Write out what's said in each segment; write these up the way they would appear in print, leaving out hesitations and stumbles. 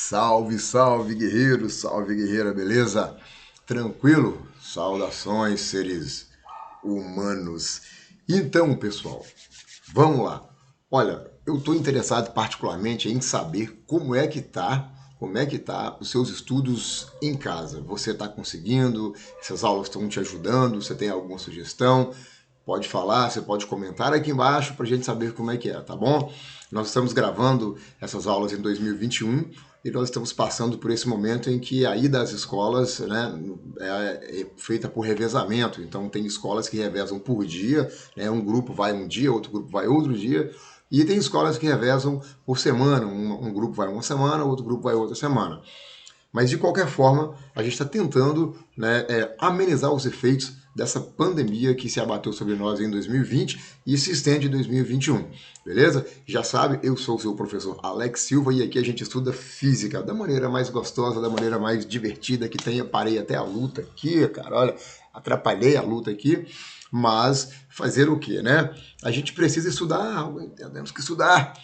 Salve, salve guerreiro, salve guerreira, beleza? Tranquilo? Saudações, seres humanos. Então, pessoal, vamos lá. Olha, eu estou interessado particularmente em saber como é que tá os seus estudos em casa. Você está conseguindo? Essas aulas estão te ajudando? Você tem alguma sugestão? Pode falar, você pode comentar aqui embaixo para a gente saber como é que é, tá bom? Nós estamos gravando essas aulas em 2021 e nós estamos passando por esse momento em que a ida às escolas, né, é feita por revezamento. Então tem escolas que revezam por dia, né, um grupo vai um dia, outro grupo vai outro dia, e tem escolas que revezam por semana, um grupo vai uma semana, outro grupo vai outra semana. Mas, de qualquer forma, a gente está tentando, né, amenizar os efeitos dessa pandemia que se abateu sobre nós em 2020 e se estende em 2021, beleza? Já sabe, eu sou o seu professor Alex Silva e aqui a gente estuda física da maneira mais gostosa, da maneira mais divertida que tem. Eu parei até a luta aqui, cara, olha, atrapalhei a luta aqui, mas fazer o quê, né? A gente precisa estudar, temos que estudar.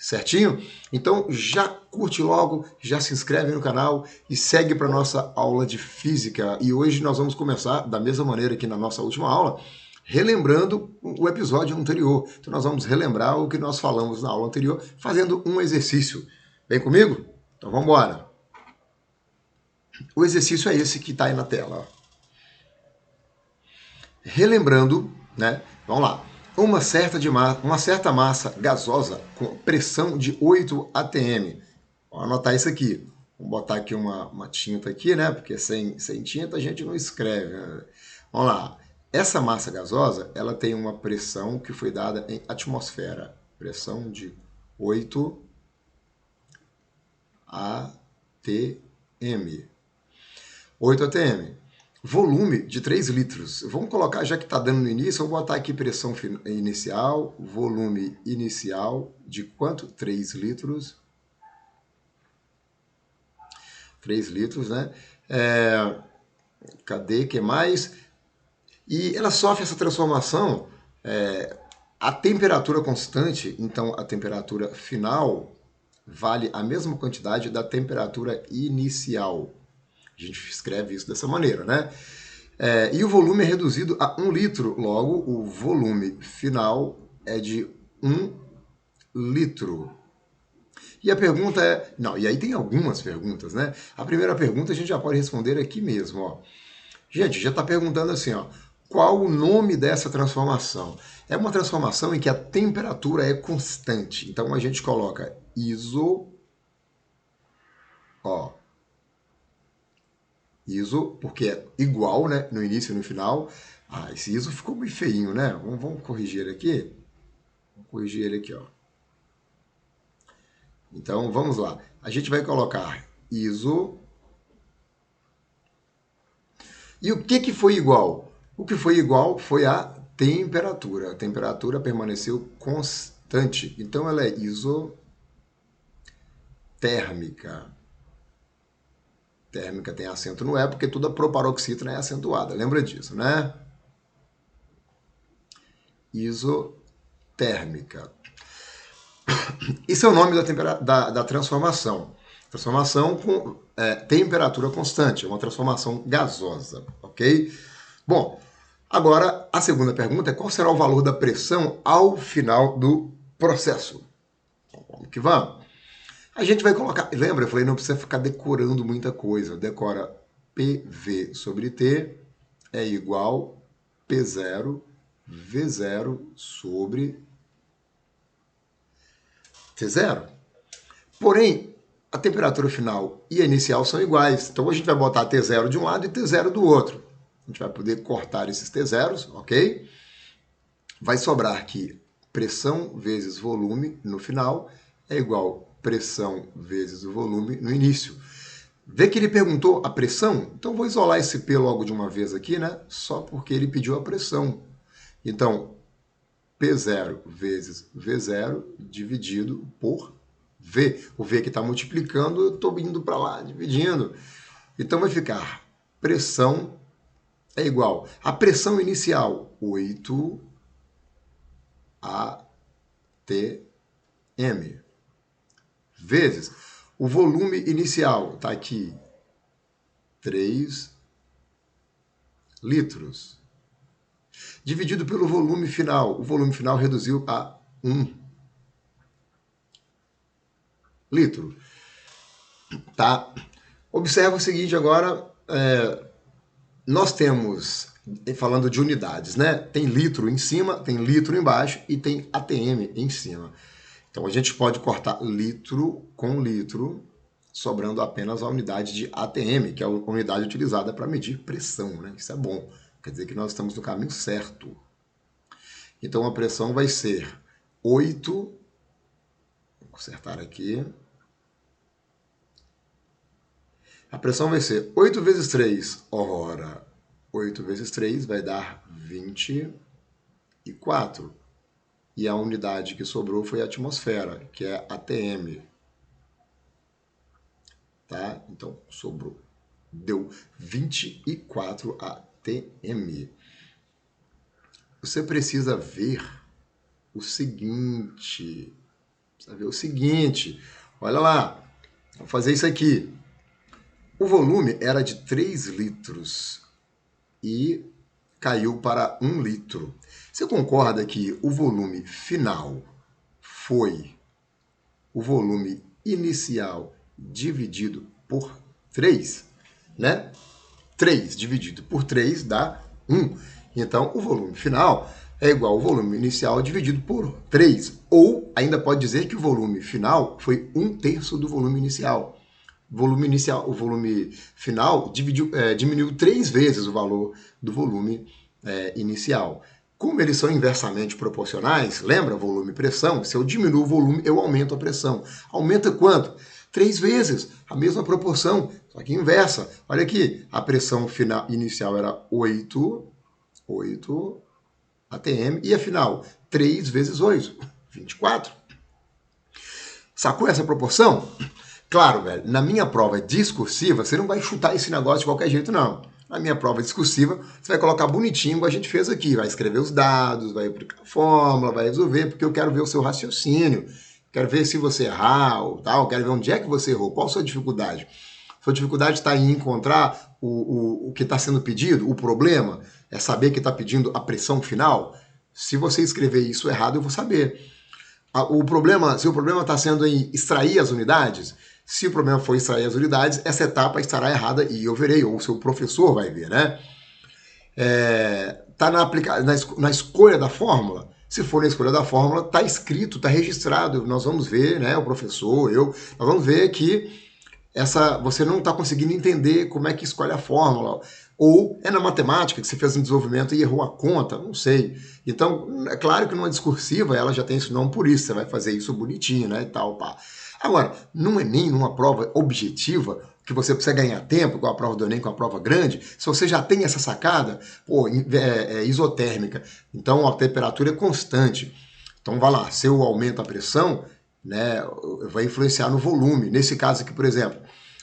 Certinho? Então já curte logo, já se inscreve no canal e segue para nossa aula de física. E hoje nós vamos começar da mesma maneira que na nossa última aula, relembrando o episódio anterior. Então nós vamos relembrar o que nós falamos na aula anterior, fazendo um exercício. Vem comigo? Então vamos embora. O exercício é esse que está aí na tela. Relembrando, né? Vamos lá. Uma certa massa gasosa com pressão de 8 atm. Vou anotar isso aqui. Vou botar aqui uma tinta aqui, né? Porque sem tinta a gente não escreve. Né? Vamos lá. Essa massa gasosa, ela tem uma pressão que foi dada em atmosfera. Pressão de 8 atm. 8 atm. Volume de 3 litros. Vamos colocar, já que está dando no início, eu vou botar aqui pressão inicial, volume inicial de quanto? 3 litros. 3 litros, né? Cadê? Que mais? E ela sofre essa transformação a temperatura constante, então a temperatura final vale a mesma quantidade da temperatura inicial. A gente escreve isso dessa maneira, né? E o volume é reduzido a 1 litro, logo o volume final é de 1 litro. E a pergunta é... Não, e aí tem algumas perguntas, né? A primeira pergunta a gente já pode responder aqui mesmo, ó. Gente, já está perguntando assim, ó. Qual o nome dessa transformação? É uma transformação em que a temperatura é constante. Então a gente coloca ISO, ó, ISO, porque é igual, né, no início e no final. Ah, esse ISO ficou muito feinho, né? Vamos corrigir ele aqui. Vamos corrigir ele aqui, ó. Então, vamos lá. A gente vai colocar ISO. E o que foi igual? O que foi igual foi a temperatura. A temperatura permaneceu constante. Então, ela é isotérmica. Térmica tem acento no E, porque toda proparoxítona é acentuada. Lembra disso, né? Isotérmica. Esse é o nome da transformação. Transformação com temperatura constante, uma transformação gasosa, ok? Bom, agora a segunda pergunta é qual será o valor da pressão ao final do processo? Então, vamos que vamos. A gente vai colocar, lembra, eu falei, não precisa ficar decorando muita coisa. Decora PV sobre T é igual P0 V0 sobre T0. Porém, a temperatura final e a inicial são iguais. Então a gente vai botar T0 de um lado e T0 do outro. A gente vai poder cortar esses T0s, ok? Vai sobrar aqui pressão vezes volume no final é igual pressão vezes o volume no início. Vê que ele perguntou a pressão? Então vou isolar esse P logo de uma vez aqui, né? Só porque ele pediu a pressão. Então, P0 vezes V0 dividido por V. O V que está multiplicando, eu estou indo para lá, dividindo. Então vai ficar pressão é igual a pressão inicial, 8 atm, vezes O volume inicial está aqui, 3 litros. Dividido pelo volume final. O volume final reduziu a 1 litro. Tá? Observa o seguinte agora, nós temos, falando de unidades, né? Tem litro em cima, tem litro embaixo e tem ATM em cima. Então a gente pode cortar litro com litro, sobrando apenas a unidade de ATM, que é a unidade utilizada para medir pressão, né? Isso é bom, quer dizer que nós estamos no caminho certo. Então a pressão vai ser 8, vou consertar aqui. A pressão vai ser 8 vezes 3, ora, 8 vezes 3 vai dar 24. E a unidade que sobrou foi a atmosfera, que é ATM. Tá? Então, sobrou. Deu 24 ATM. Você precisa ver o seguinte. Olha lá. Vou fazer isso aqui. O volume era de 3 litros e caiu para 1 litro. Você concorda que o volume final foi o volume inicial dividido por 3, né? 3 dividido por 3 dá 1. Então, o volume final é igual ao volume inicial dividido por 3. Ou, ainda pode dizer que o volume final foi 1/3 do volume inicial. O volume final diminuiu 3 vezes o valor do volume inicial. Como eles são inversamente proporcionais, lembra volume e pressão? Se eu diminuo o volume, eu aumento a pressão. Aumenta quanto? 3 vezes, a mesma proporção, só que inversa. Olha aqui, a pressão final inicial era 8 ATM, e a final, 3 vezes 8, 24. Sacou essa proporção? Claro, velho, na minha prova discursiva, você não vai chutar esse negócio de qualquer jeito, não. Na minha prova discursiva, você vai colocar bonitinho, como a gente fez aqui. Vai escrever os dados, vai aplicar a fórmula, vai resolver, porque eu quero ver o seu raciocínio. Quero ver se você errar ou tal. Quero ver onde é que você errou. Qual a sua dificuldade? Sua dificuldade está em encontrar o que está sendo pedido, o problema. É saber que está pedindo a pressão final. Se você escrever isso errado, eu vou saber. Se o problema está sendo em extrair as unidades, se o problema for extrair as unidades, essa etapa estará errada e eu verei, ou o seu professor vai ver, né? Tá na escolha da fórmula. Se for na escolha da fórmula, está escrito, está registrado. Nós vamos ver, né? O professor, nós vamos ver que você não está conseguindo entender como é que escolhe a fórmula. Ou é na matemática que você fez um desenvolvimento e errou a conta, não sei. Então, é claro que numa discursiva ela já tem esse nome por isso, você vai fazer isso bonitinho, né, e tal, pá. Agora, no Enem, numa prova objetiva, que você precisa ganhar tempo, igual a prova do Enem, com a prova grande, se você já tem essa sacada, isotérmica, então a temperatura é constante. Então, vai lá, se eu aumento a pressão, né, vai influenciar no volume. Nesse caso aqui, por exemplo,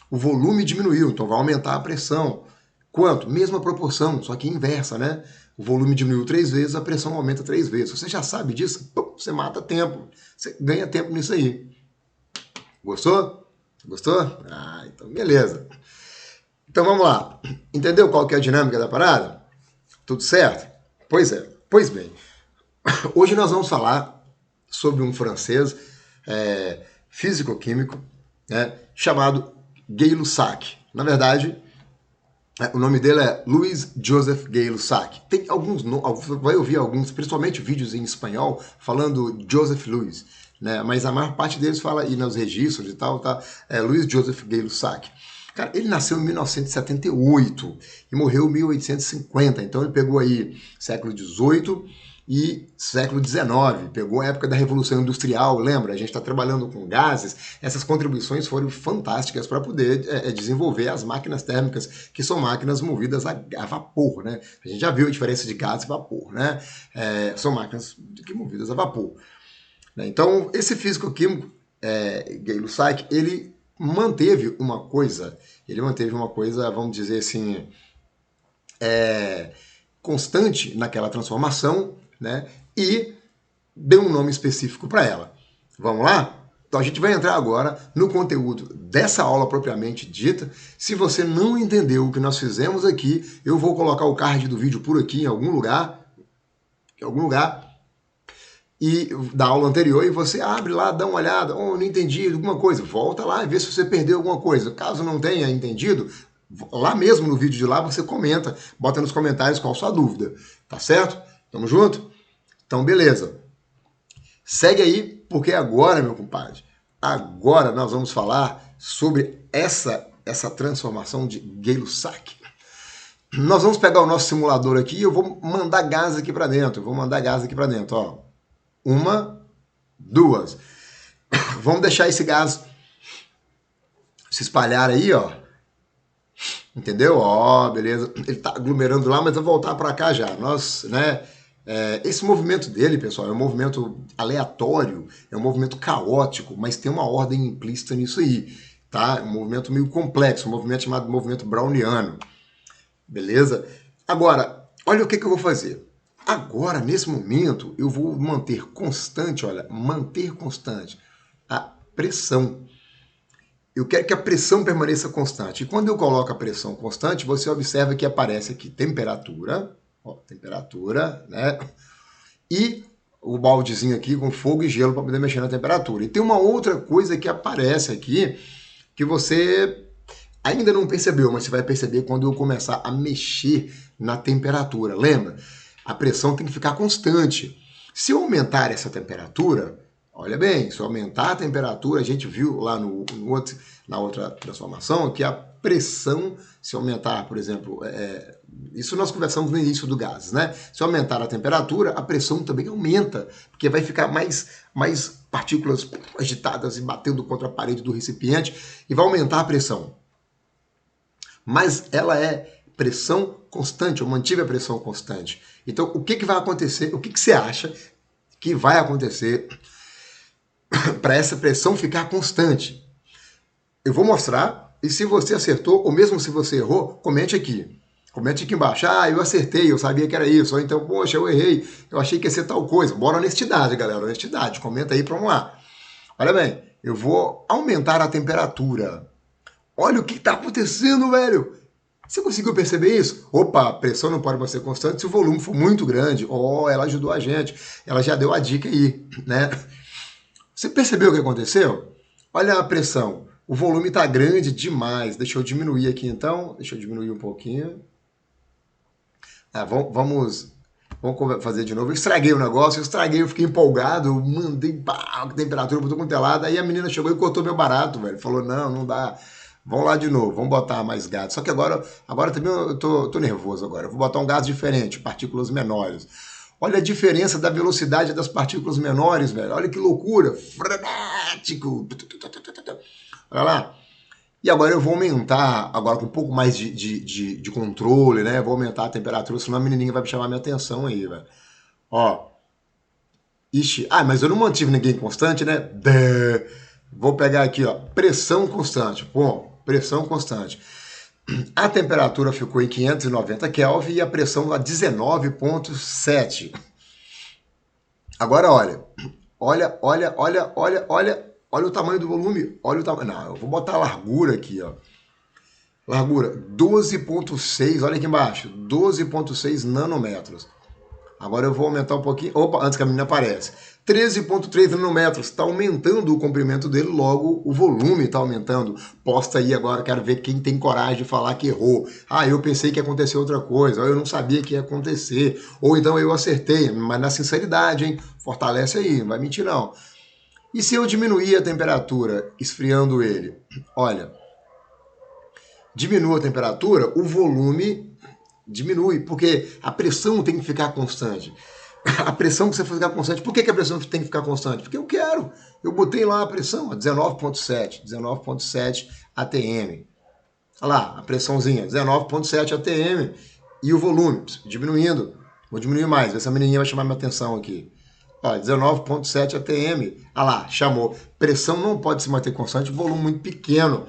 o volume diminuiu, então vai aumentar a pressão. Quanto? Mesma proporção, só que inversa, né? O volume diminuiu 3 vezes, a pressão aumenta 3 vezes. Você já sabe disso, você mata tempo. Você ganha tempo nisso aí. Gostou? Gostou? Ah, então beleza. Então vamos lá. Entendeu qual que é a dinâmica da parada? Tudo certo? Pois é. Pois bem. Hoje nós vamos falar sobre um francês físico-químico, né, chamado Gay-Lussac. Na verdade, o nome dele é Louis-Joseph Gay-Lussac. Tem alguns, vai ouvir alguns, principalmente vídeos em espanhol, falando Joseph Louis, né? Mas a maior parte deles fala aí nos registros e tal, tá? Louis-Joseph Gay-Lussac. Cara, ele nasceu em 1978 e morreu em 1850, então ele pegou aí século XVIII e século XIX, pegou a época da Revolução Industrial, lembra? A gente está trabalhando com gases, essas contribuições foram fantásticas para poder desenvolver as máquinas térmicas, que são máquinas movidas a vapor, né? A gente já viu a diferença de gás e vapor, né? São máquinas movidas a vapor. Então, esse físico-químico, Gay-Lussac, ele manteve uma coisa, vamos dizer assim, constante naquela transformação, né? E deu um nome específico para ela. Vamos lá? Então a gente vai entrar agora no conteúdo dessa aula propriamente dita. Se você não entendeu o que nós fizemos aqui, eu vou colocar o card do vídeo por aqui em algum lugar, e da aula anterior, e você abre lá, dá uma olhada, oh, não entendi alguma coisa, volta lá e vê se você perdeu alguma coisa. Caso não tenha entendido, lá mesmo no vídeo de lá você comenta, bota nos comentários qual a sua dúvida, tá certo? Tamo junto? Então beleza. Segue aí, porque agora, meu compadre, agora nós vamos falar sobre essa transformação de Gay-Lussac. Nós vamos pegar o nosso simulador aqui e eu vou mandar gás aqui para dentro. Ó. 1, 2. Vamos deixar esse gás se espalhar aí, ó. Entendeu? Ó, beleza. Ele tá aglomerando lá, mas eu vou voltar para cá já. Nós, né? Esse movimento dele, pessoal, é um movimento aleatório, é um movimento caótico, mas tem uma ordem implícita nisso aí, tá? É um movimento meio complexo, um movimento chamado movimento browniano. Beleza? Agora, olha o que eu vou fazer. Agora, nesse momento, eu vou manter constante, olha, manter constante a pressão. Eu quero que a pressão permaneça constante. E quando eu coloco a pressão constante, você observa que aparece aqui temperatura, ó, temperatura, né? E o baldezinho aqui com fogo e gelo para poder mexer na temperatura. E tem uma outra coisa que aparece aqui que você ainda não percebeu, mas você vai perceber quando eu começar a mexer na temperatura. Lembra? A pressão tem que ficar constante. Se eu aumentar essa temperatura, olha bem, se eu aumentar a temperatura, a gente viu lá na outra transformação que a pressão, se aumentar, por exemplo, isso nós conversamos no início do gás, né? Se aumentar a temperatura, a pressão também aumenta, porque vai ficar mais partículas agitadas e batendo contra a parede do recipiente e vai aumentar a pressão. Mas ela é pressão constante, eu mantive a pressão constante. Então, o que vai acontecer? O que você acha que vai acontecer para essa pressão ficar constante? Eu vou mostrar, e se você acertou, ou mesmo se você errou, comente aqui. Comente aqui embaixo. Ah, eu acertei, eu sabia que era isso. Ou então, poxa, eu errei, eu achei que ia ser tal coisa. Bora honestidade, galera, honestidade. Comenta aí, vamos lá. Olha bem, eu vou aumentar a temperatura. Olha o que está acontecendo, velho. Você conseguiu perceber isso? Opa, a pressão não pode ser constante se o volume for muito grande. Oh, ela ajudou a gente. Ela já deu a dica aí, né? Você percebeu o que aconteceu? Olha a pressão. O volume está grande demais. Deixa eu diminuir aqui então. Deixa eu diminuir um pouquinho. Vamos fazer de novo. Eu estraguei o negócio, eu fiquei empolgado, eu mandei a temperatura por todo quanto é lado. Aí a menina chegou e cortou meu barato, velho. Falou, não dá. Vamos lá de novo, vamos botar mais gás. Só que agora também eu tô nervoso agora. Eu vou botar um gás diferente, partículas menores. Olha a diferença da velocidade das partículas menores, velho. Olha que loucura. Frenético. Olha lá. E agora eu vou aumentar, agora com um pouco mais de controle, né? Vou aumentar a temperatura, senão a menininha vai me chamar minha atenção aí, velho. Ó. Ixi. Ah, mas eu não mantive ninguém constante, né? Vou pegar aqui, ó. Pressão constante. Bom, pressão constante. A temperatura ficou em 590 Kelvin e a pressão a 19,7. Agora olha o tamanho do volume. Olha o tamanho. Não, eu vou botar a largura aqui, ó. Largura 12,6. Olha aqui embaixo. 12,6 nanômetros. Agora eu vou aumentar um pouquinho. Opa, antes que a menina apareça. 13,3 nanômetros. Está aumentando o comprimento dele, logo o volume está aumentando. Posta aí agora, quero ver quem tem coragem de falar que errou. Ah, eu pensei que ia acontecer outra coisa. Ou eu não sabia que ia acontecer. Ou então eu acertei. Mas na sinceridade, hein? Fortalece aí, não vai mentir não. E se eu diminuir a temperatura, esfriando ele? Olha, diminua a temperatura, o volume diminui, porque a pressão tem que ficar constante. A pressão precisa ficar constante. Por que a pressão tem que ficar constante? Porque eu quero. Eu botei lá a pressão, 19,7 atm. Olha lá, a pressãozinha, 19,7 atm. E o volume, diminuindo. Vou diminuir mais, essa menininha vai chamar minha atenção aqui. 19,7 atm. Olha lá, chamou. Pressão não pode se manter constante, volume muito pequeno.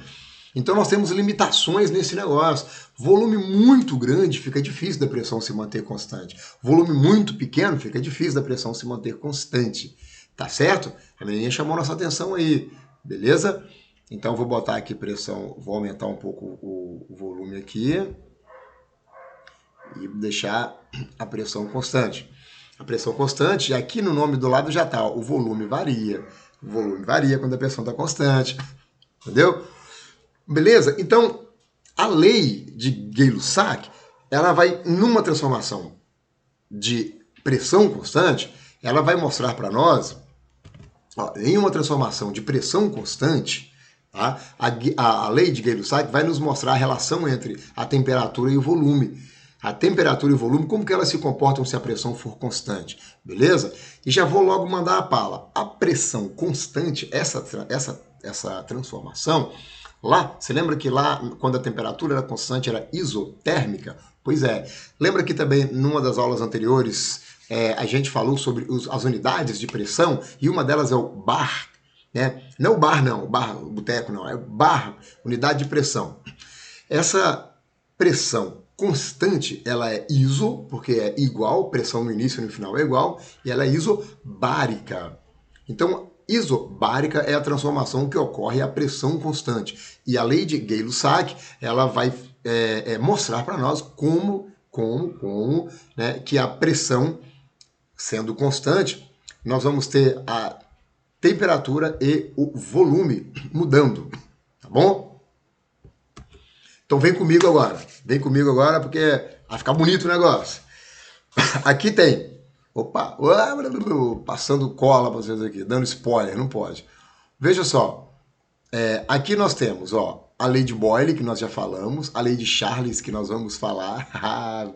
Então nós temos limitações nesse negócio. Volume muito grande, fica difícil da pressão se manter constante. Volume muito pequeno, fica difícil da pressão se manter constante. Tá certo? A menininha chamou nossa atenção aí, beleza? Então vou botar aqui pressão, vou aumentar um pouco o volume aqui e deixar a pressão constante. A pressão constante, aqui no nome do lado já está, o volume varia. O volume varia quando a pressão está constante, entendeu? Beleza? Então, a lei de Gay-Lussac, ela vai, numa transformação de pressão constante, ela vai mostrar para nós, ó, em uma transformação de pressão constante, tá? A lei de Gay-Lussac vai nos mostrar a relação entre a temperatura e o volume. A temperatura e o volume, como que elas se comportam se a pressão for constante, beleza? E já vou logo mandar a pala. A pressão constante, essa transformação, lá, você lembra que lá, quando a temperatura era constante, era isotérmica? Pois é. Lembra que também, numa das aulas anteriores, a gente falou sobre as unidades de pressão, e uma delas é o bar, né? Não o bar, não, o boteco não, é o bar, unidade de pressão. Essa pressão constante, ela é iso, porque é igual, pressão no início e no final é igual, e ela é isobárica. Então, isobárica é a transformação que ocorre à pressão constante. E a lei de Gay-Lussac, ela vai mostrar para nós como né, que a pressão sendo constante, nós vamos ter a temperatura e o volume mudando, tá bom? Então vem comigo agora porque vai ficar bonito o negócio. Aqui tem, opa, passando cola para vocês aqui, dando spoiler, não pode. Veja só, aqui nós temos, ó, a lei de Boyle, que nós já falamos, a lei de Charles, que nós vamos falar,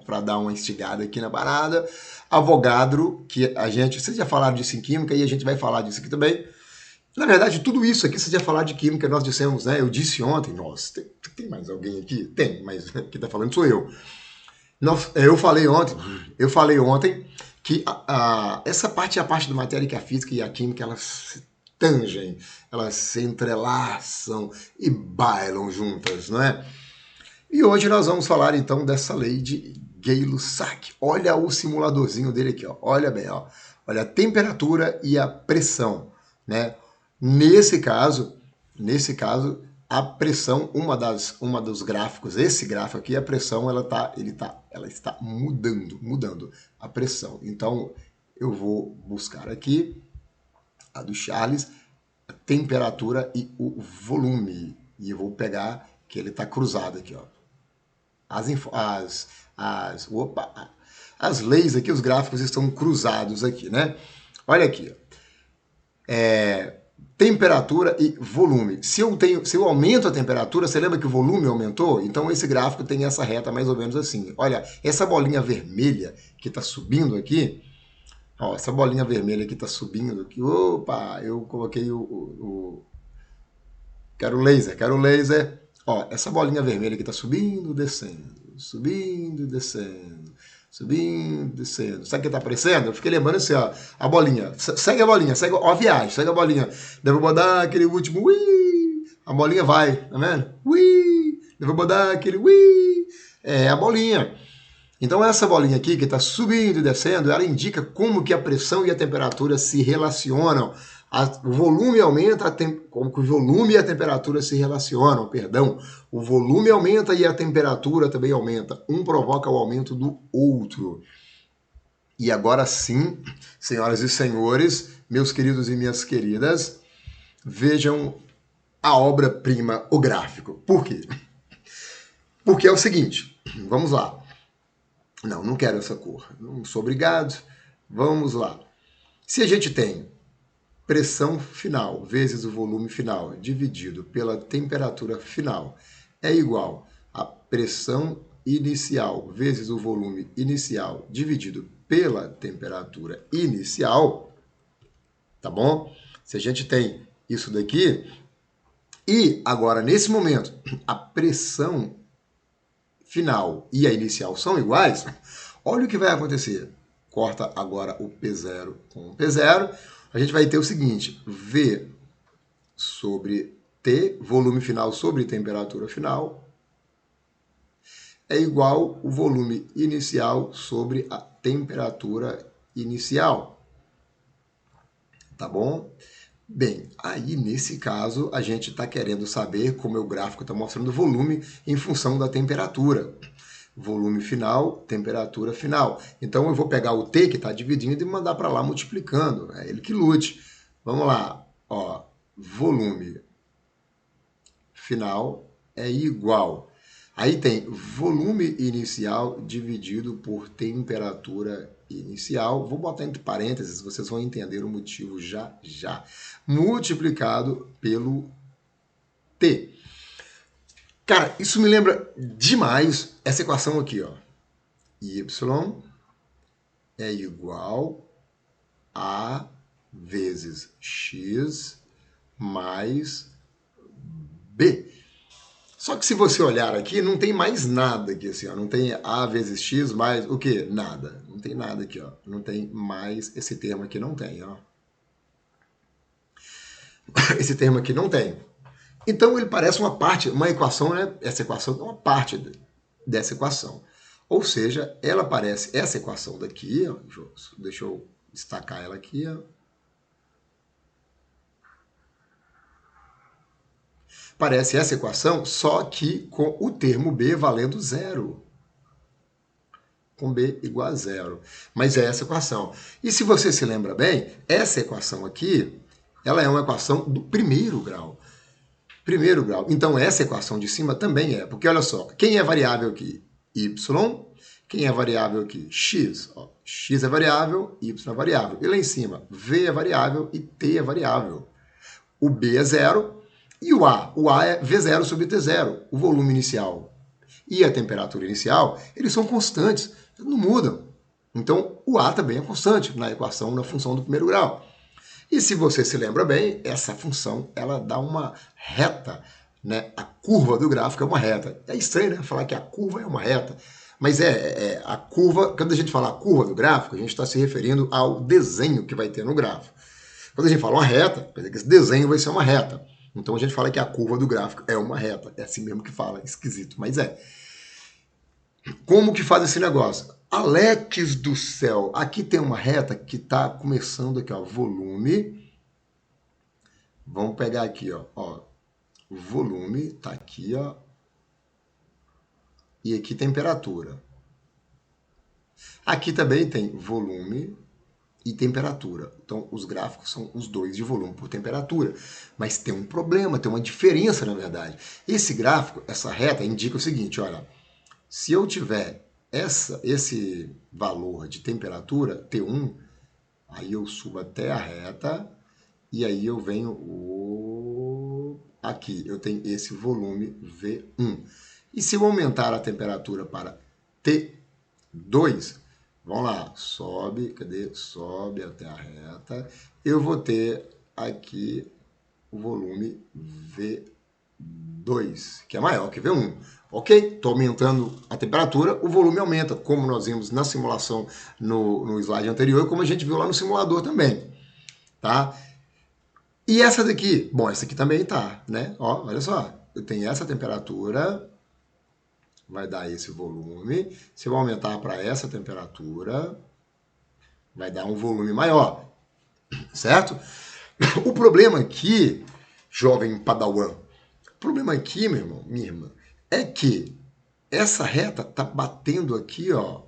para dar uma instigada aqui na parada, Avogadro, que vocês já falaram disso em química e a gente vai falar disso aqui também. Na verdade, tudo isso aqui, vocês já falaram de química, nós dissemos, né? Eu disse ontem, nossa, tem mais alguém aqui? Tem, mas quem está falando sou eu. Eu falei ontem que essa parte é a parte da matéria que a física e a química, elas se tangem, elas se entrelaçam e bailam juntas, não é? E hoje nós vamos falar então dessa lei de Gay-Lussac. Olha o simuladorzinho dele aqui, ó. Olha bem, ó. Olha a temperatura e a pressão, né? Nesse caso, a pressão, uma dos gráficos, esse gráfico aqui, a pressão ela está mudando a pressão. Então eu vou buscar aqui a do Charles, a temperatura e o volume, e eu vou pegar que ele está cruzado aqui, ó. As leis aqui, os gráficos estão cruzados aqui, né? Olha aqui, temperatura e volume. Se eu aumento a temperatura, você lembra que o volume aumentou? Então esse gráfico tem essa reta mais ou menos assim. Olha, essa bolinha vermelha que está subindo aqui, ó, essa bolinha vermelha que está subindo aqui, opa, eu coloquei quero laser. Ó, essa bolinha vermelha que está subindo, descendo, subindo, descendo, subindo, descendo. Sabe o que está aparecendo? Eu fiquei lembrando assim, ó, a bolinha. Segue a bolinha, ó, a viagem, segue a bolinha. Daí eu vou botar aquele último ui, a bolinha vai, tá vendo? Ui, eu vou botar aquele ui, a bolinha. Então essa bolinha aqui que está subindo e descendo, ela indica como que a pressão e a temperatura se relacionam. O volume aumenta, como que o volume e a temperatura se relacionam, perdão. O volume aumenta e a temperatura também aumenta. Um provoca o aumento do outro. E agora sim, senhoras e senhores, meus queridos e minhas queridas, vejam a obra-prima, o gráfico. Por quê? Porque é o seguinte, vamos lá. Não quero essa cor, não sou obrigado. Vamos lá. Se a gente tem pressão final vezes o volume final dividido pela temperatura final é igual a pressão inicial vezes o volume inicial dividido pela temperatura inicial, tá bom? Se a gente tem isso daqui, e agora nesse momento a pressão final e a inicial são iguais, olha o que vai acontecer. Corta agora o P0 com o P0, a gente vai ter o seguinte, V sobre T, volume final sobre temperatura final, é igual o volume inicial sobre a temperatura inicial. Tá bom? Bem, aí nesse caso a gente está querendo saber como o gráfico está mostrando o volume em função da temperatura. Volume final, temperatura final. Então eu vou pegar o T que está dividindo e mandar para lá multiplicando. É ele que lute. Vamos lá. Ó, volume final é igual. Aí tem volume inicial dividido por temperatura inicial. Vou botar entre parênteses, vocês vão entender o motivo já já. Multiplicado pelo T. Cara, isso me lembra demais essa equação aqui, ó. Y é igual a vezes x mais b. Só que se você olhar aqui, não tem mais nada aqui, assim, ó. Não tem a vezes x mais o quê? Nada. Não tem nada aqui, ó. Não tem mais esse termo aqui, não tem, ó. Esse termo aqui não tem. Então ele parece uma parte, uma equação, né? Essa equação é uma parte dessa equação. Ou seja, ela parece essa equação daqui, ó. Deixa eu destacar ela aqui, ó. Parece essa equação, só que com o termo b valendo zero. Com b igual a zero. Mas é essa equação. E se você se lembra bem, essa equação aqui, ela é uma equação do primeiro grau. Primeiro grau. Então essa equação de cima também é. Porque olha só, quem é variável aqui? Y. Quem é variável aqui? X. Ó, x é variável, y é variável. E lá em cima, v é variável e t é variável. O b é zero. E o A é V0 sobre T0, o volume inicial e a temperatura inicial, eles são constantes, não mudam. Então, o A também é constante na equação, na função do primeiro grau. E se você se lembra bem, essa função, ela dá uma reta, né? A curva do gráfico é uma reta. É estranho, né? Falar que a curva é uma reta. Mas a curva, quando a gente fala a curva do gráfico, a gente está se referindo ao desenho que vai ter no gráfico. Quando a gente fala uma reta, quer dizer que esse desenho vai ser uma reta. Então a gente fala que a curva do gráfico é uma reta. É assim mesmo que fala, esquisito, mas é. Como que faz esse negócio? Alex do céu, aqui tem uma reta que está começando aqui, ó, volume. Vamos pegar aqui, ó, o volume está aqui, ó, e aqui temperatura. Aqui também tem volume e temperatura. Então, os gráficos são os dois de volume por temperatura. Mas tem um problema, tem uma diferença, na verdade. Esse gráfico, essa reta, indica o seguinte, olha, se eu tiver esse valor de temperatura, T1, aí eu subo até a reta, e aí eu venho aqui, eu tenho esse volume V1. E se eu aumentar a temperatura para T2, vamos lá, sobe, cadê? Sobe até a reta. Eu vou ter aqui o volume V2, que é maior que V1. Ok? Estou aumentando a temperatura, o volume aumenta, como nós vimos na simulação no slide anterior, como a gente viu lá no simulador também. Tá? E essa daqui? Bom, essa aqui também tá, né? Ó, olha só, eu tenho essa temperatura, vai dar esse volume. Se eu aumentar para essa temperatura, vai dar um volume maior, certo? O problema aqui, jovem padawan, o problema aqui, meu irmão, minha irmã, é que essa reta tá batendo aqui, ó,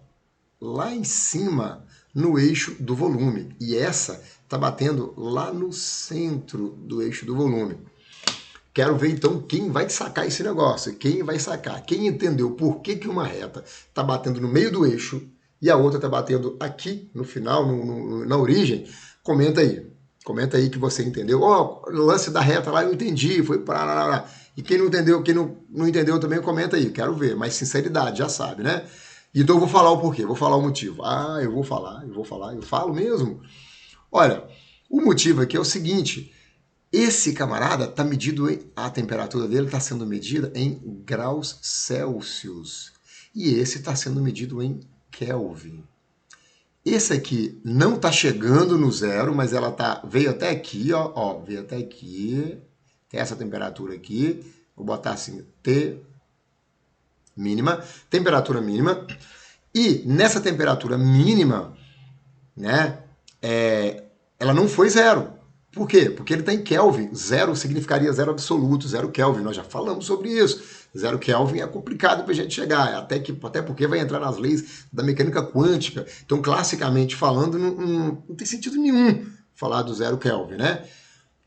lá em cima no eixo do volume. E essa tá batendo lá no centro do eixo do volume. Quero ver, então, quem vai sacar esse negócio. Quem vai sacar? Quem entendeu por que uma reta está batendo no meio do eixo e a outra está batendo aqui, no final, na origem, comenta aí. Comenta aí que você entendeu. Ó, o lance da reta lá eu entendi, foi para... E quem não entendeu, quem não entendeu também, comenta aí. Quero ver, mas sinceridade, já sabe, né? Então eu vou falar o porquê, vou falar o motivo. Ah, eu vou falar, eu falo mesmo. Olha, o motivo aqui é o seguinte... Esse camarada está medido, a temperatura dele está sendo medida em graus Celsius. E esse está sendo medido em Kelvin. Esse aqui não está chegando no zero, mas ela veio até aqui, ó, veio até aqui. Tem essa temperatura aqui. Vou botar assim, T mínima, temperatura mínima. E nessa temperatura mínima, né, ela não foi zero. Por quê? Porque ele está em Kelvin. Zero significaria zero absoluto, zero Kelvin. Nós já falamos sobre isso. Zero Kelvin é complicado para a gente chegar, até porque vai entrar nas leis da mecânica quântica. Então, classicamente falando, não tem sentido nenhum falar do zero Kelvin, né?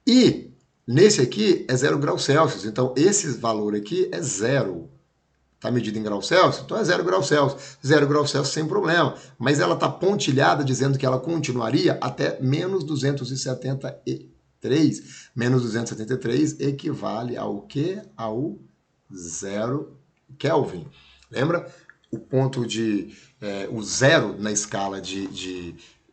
E nesse aqui é 0 graus Celsius. Então, esse valor aqui é zero. Está medido em graus Celsius? Então é 0 graus Celsius. 0 graus Celsius sem problema. Mas ela está pontilhada dizendo que ela continuaria até menos 273. Menos 273 equivale ao quê? Ao 0 Kelvin. Lembra? O ponto de... o zero na escala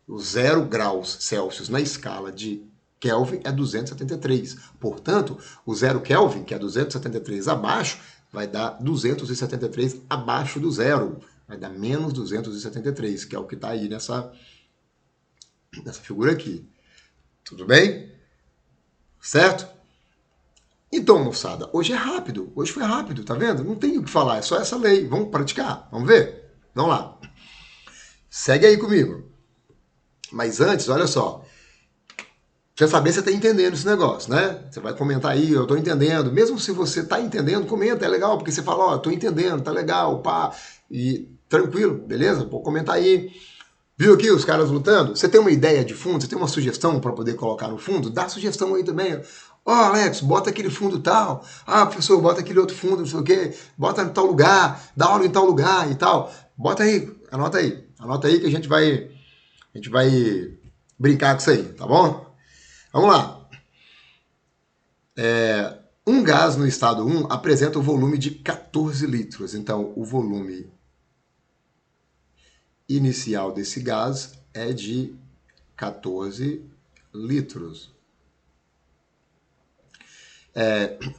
o 0 graus Celsius na escala de Kelvin é 273. Portanto, o 0 Kelvin, que é 273 abaixo, vai dar 273 abaixo do zero. Vai dar menos 273, que é o que está aí nessa figura aqui. Tudo bem? Certo? Então, moçada, hoje é rápido. Hoje foi rápido, tá vendo? Não tem o que falar, é só essa lei. Vamos praticar? Vamos ver? Vamos lá. Segue aí comigo. Mas antes, olha só. Quer saber se você está entendendo esse negócio, né? Você vai comentar aí, eu estou entendendo. Mesmo se você está entendendo, comenta, é legal, porque você fala, ó, estou entendendo, tá legal, pá. E tranquilo, beleza? Pode comentar aí. Viu aqui os caras lutando? Você tem uma ideia de fundo? Você tem uma sugestão para poder colocar no fundo? Dá sugestão aí também. Ó, Alex, bota aquele fundo tal. Ah, professor, bota aquele outro fundo, não sei o quê. Bota em tal lugar, dá aula em tal lugar e tal. Bota aí, anota aí. Anota aí que a gente vai brincar com isso aí, tá bom? Vamos lá. Um gás no estado 1 apresenta o volume de 14 litros. Então, o volume inicial desse gás é de 14 litros.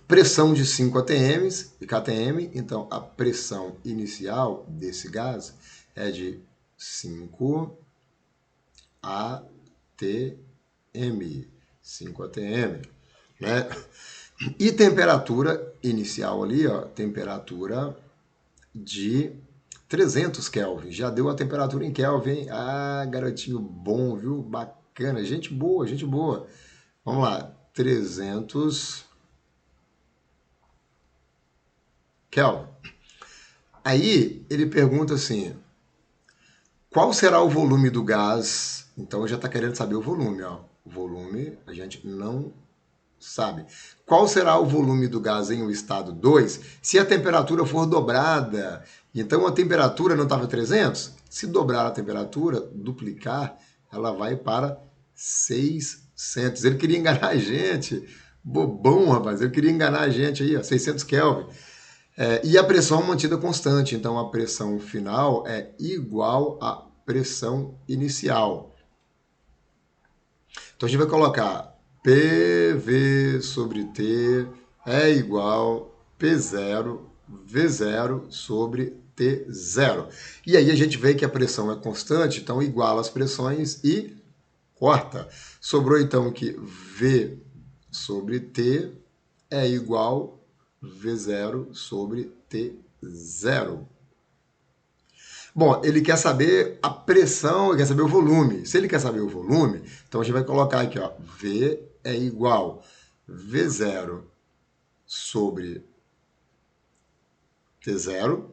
Pressão de 5 atm e kTm. Então, a pressão inicial desse gás é de 5 atm. 5 atm, né? E temperatura inicial ali, ó, temperatura de 300 Kelvin. Já deu a temperatura em Kelvin. Ah, garotinho bom, viu? Bacana, gente boa, gente boa. Vamos lá, 300 Kelvin. Aí ele pergunta assim, qual será o volume do gás? Então já está querendo saber o volume, ó. O volume a gente não sabe. Qual será o volume do gás em o estado 2 se a temperatura for dobrada? Então a temperatura não estava 300? Se dobrar a temperatura, duplicar, ela vai para 600. Ele queria enganar a gente. Bobão, rapaz. Ele queria enganar a gente aí, ó, 600 Kelvin. E a pressão mantida constante. Então a pressão final é igual à pressão inicial. Então a gente vai colocar PV sobre T é igual P0 V0 sobre T0. E aí a gente vê que a pressão é constante, então iguala as pressões e corta. Sobrou então que V sobre T é igual V0 sobre T0. Bom, ele quer saber a pressão, ele quer saber o volume. Se ele quer saber o volume, então a gente vai colocar aqui, ó, V é igual V0 sobre T0,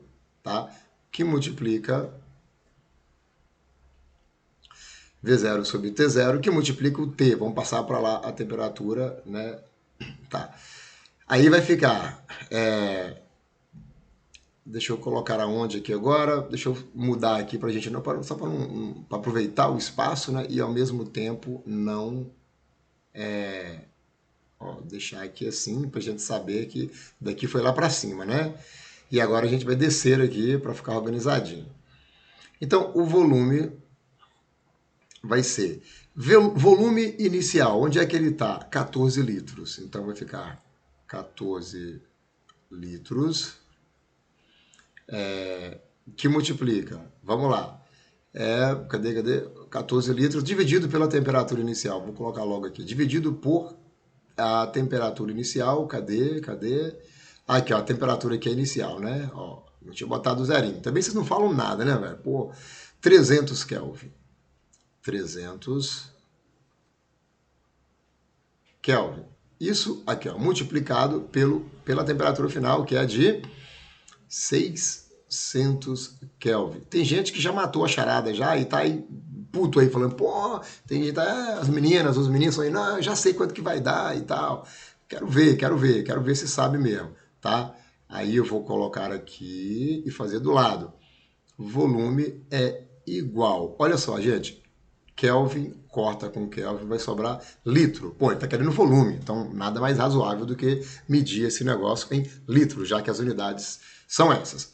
tá? Que multiplica V0 sobre T0, que multiplica o T. Vamos passar para lá a temperatura, né? Tá. Aí vai ficar... Deixa eu colocar aonde aqui agora. Deixa eu mudar aqui para a gente, só para aproveitar o espaço, né? E ao mesmo tempo não... deixar aqui assim, para a gente saber que daqui foi lá para cima, né? E agora a gente vai descer aqui para ficar organizadinho. Então, o volume vai ser volume inicial. Onde é que ele está? 14 litros. Então, vai ficar 14 litros que multiplica. Vamos lá. Cadê? 14 litros dividido pela temperatura inicial. Vou colocar logo aqui. Dividido por a temperatura inicial. Cadê? Aqui, ó, a temperatura aqui é inicial, né? Ó, não tinha botado o zerinho. Também vocês não falam nada, né, velho? Pô, 300 Kelvin. 300 Kelvin. Isso aqui, ó, multiplicado pela temperatura final, que é de 600 Kelvin. Tem gente que já matou a charada já e tá aí puto aí falando, pô, tem gente, as meninas, os meninos aí, não, eu já sei quanto que vai dar e tal. Quero ver se sabe mesmo, tá? Aí eu vou colocar aqui e fazer do lado. Volume é igual. Olha só, gente. Kelvin corta com Kelvin, vai sobrar litro. Pô, ele está querendo volume, então nada mais razoável do que medir esse negócio em litro, já que as unidades são essas.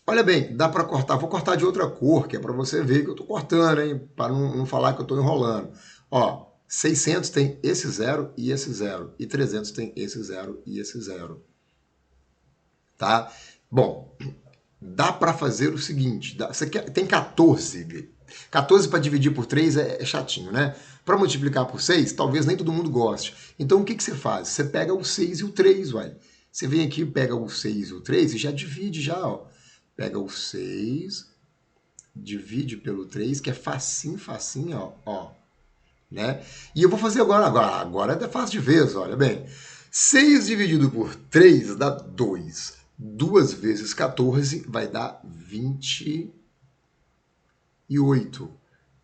Olha bem, dá para cortar, vou cortar de outra cor, que é para você ver que eu estou cortando, hein, para não falar que eu estou enrolando. Ó, 600 tem esse zero e esse zero, e 300 tem esse zero e esse zero. Tá? Bom, dá para fazer o seguinte, você tem 14, 14 para dividir por 3 é chatinho, né? Para multiplicar por 6, talvez nem todo mundo goste. Então o que você faz? Você pega o 6 e o 3, vai. Você vem aqui, pega o 6 e o 3 e já divide já, ó. Pega o 6, divide pelo 3, que é facinho, ó. Né? E eu vou fazer agora é fácil de vez, olha bem. 6 dividido por 3 dá 2. 2 vezes 14 vai dar 28.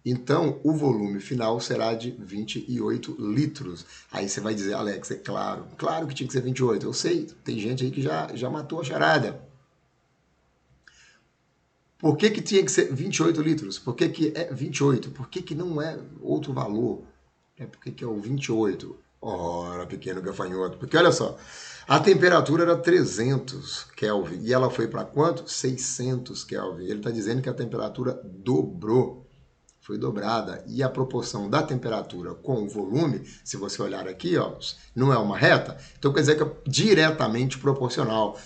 Então, o volume final será de 28 litros. Aí você vai dizer, Alex, é claro que tinha que ser 28. Eu sei, tem gente aí que já matou a charada. Por que tinha que ser 28 litros? Por que é 28? Por que não é outro valor? Por que é o 28? Ora, pequeno gafanhoto. Porque olha só, a temperatura era 300 Kelvin e ela foi para quanto? 600 Kelvin. Ele está dizendo que a temperatura dobrou, foi dobrada. E a proporção da temperatura com o volume, se você olhar aqui, ó, não é uma reta, então quer dizer que é diretamente proporcional.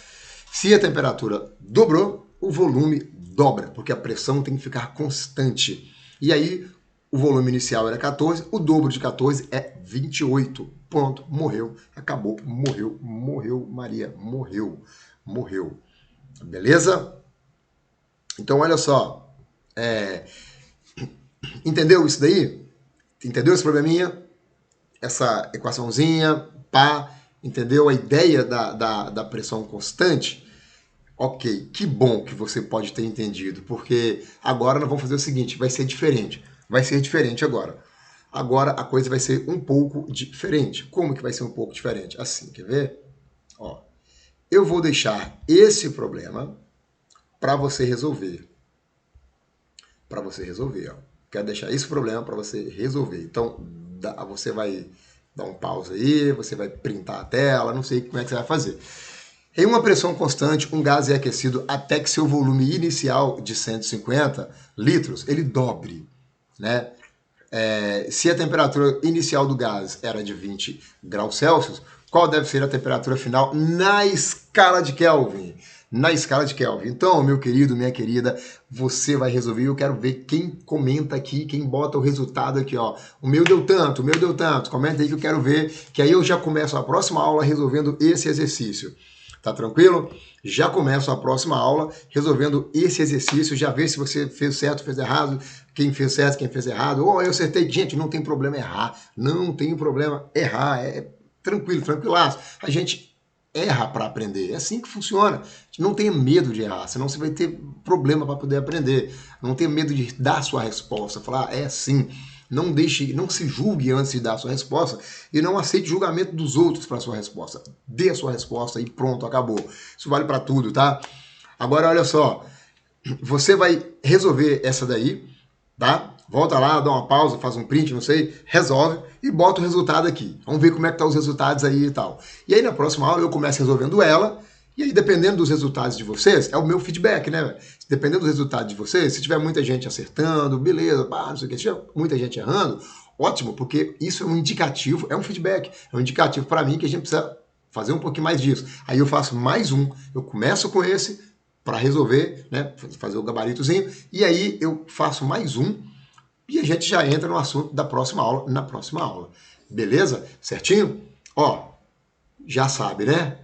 Se a temperatura dobrou, o volume dobra, porque a pressão tem que ficar constante. E aí, o volume inicial era 14, o dobro de 14 é 28. Ponto, morreu, acabou, morreu, Maria, morreu. Beleza? Então, olha só, entendeu isso daí? Entendeu esse probleminha? Essa equaçãozinha, pá, entendeu a ideia da pressão constante? Ok, que bom que você pode ter entendido, porque agora nós vamos fazer o seguinte, vai ser diferente. Vai ser diferente agora. Agora a coisa vai ser um pouco diferente. Como que vai ser um pouco diferente? Assim, quer ver? Ó, eu vou deixar esse problema para você resolver. Para você resolver, ó. Quero deixar esse problema para você resolver. Então, você vai dar um pause aí, você vai printar a tela, não sei como é que você vai fazer. Em uma pressão constante, um gás é aquecido até que seu volume inicial de 150 litros, ele dobre, né? Se a temperatura inicial do gás era de 20 graus Celsius, qual deve ser a temperatura final na escala de Kelvin? Na escala de Kelvin. Então, meu querido, minha querida, você vai resolver. Eu quero ver quem comenta aqui, quem bota o resultado aqui, ó. O meu deu tanto, o meu deu tanto. Comenta aí que eu quero ver, que aí eu já começo a próxima aula resolvendo esse exercício. Tá tranquilo? Já começo a próxima aula resolvendo esse exercício, já vê se você fez certo, fez errado, quem fez certo, quem fez errado. Eu acertei. Gente, não tem problema errar. Não tem problema errar. É tranquilo, tranquilaço. A gente erra para aprender. É assim que funciona. Não tenha medo de errar, senão você vai ter problema para poder aprender. Não tenha medo de dar a sua resposta, falar, é assim. Não se julgue antes de dar a sua resposta e não aceite julgamento dos outros para a sua resposta. Dê a sua resposta e pronto, acabou. Isso vale para tudo, tá? Agora, olha só. Você vai resolver essa daí, tá? Volta lá, dá uma pausa, faz um print, não sei, resolve e bota o resultado aqui. Vamos ver como é que tá os resultados aí e tal. E aí na próxima aula eu começo resolvendo ela. E aí, dependendo dos resultados de vocês, é o meu feedback, né? Dependendo dos resultados de vocês, se tiver muita gente acertando, beleza, pá, não sei o que, se tiver muita gente errando, ótimo, porque isso é um indicativo, é um feedback, é um indicativo para mim que a gente precisa fazer um pouquinho mais disso. Aí eu faço mais um, eu começo com esse para resolver, né? Fazer o gabaritozinho, e aí eu faço mais um e a gente já entra no assunto da próxima aula, na próxima aula. Beleza? Certinho? Ó, já sabe, né?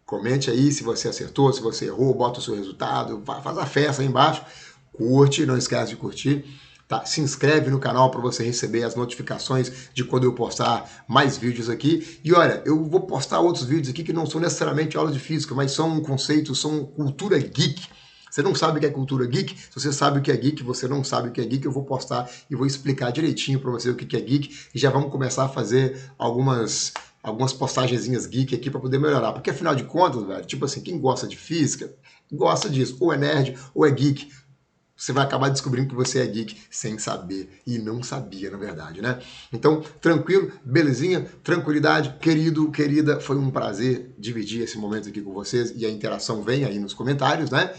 Comente aí se você acertou, se você errou, bota o seu resultado, faz a festa aí embaixo, curte, não esquece de curtir, Tá? Se inscreve no canal para você receber as notificações de quando eu postar mais vídeos aqui. E olha, eu vou postar outros vídeos aqui que não são necessariamente aulas de física, mas são conceitos, são cultura geek. Você não sabe o que é cultura geek? Se você sabe o que é geek, você não sabe o que é geek, eu vou postar e vou explicar direitinho para você o que é geek. E já vamos começar a fazer algumas postagenzinhas geek aqui para poder melhorar. Porque afinal de contas, velho, tipo assim, quem gosta de física, gosta disso. Ou é nerd, ou é geek. Você vai acabar descobrindo que você é geek sem saber. E não sabia, na verdade, né? Então, tranquilo, belezinha, tranquilidade, querido, querida. Foi um prazer dividir esse momento aqui com vocês. E a interação vem aí nos comentários, né?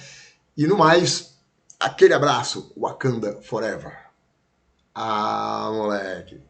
E no mais, aquele abraço, Wakanda Forever. Ah, moleque.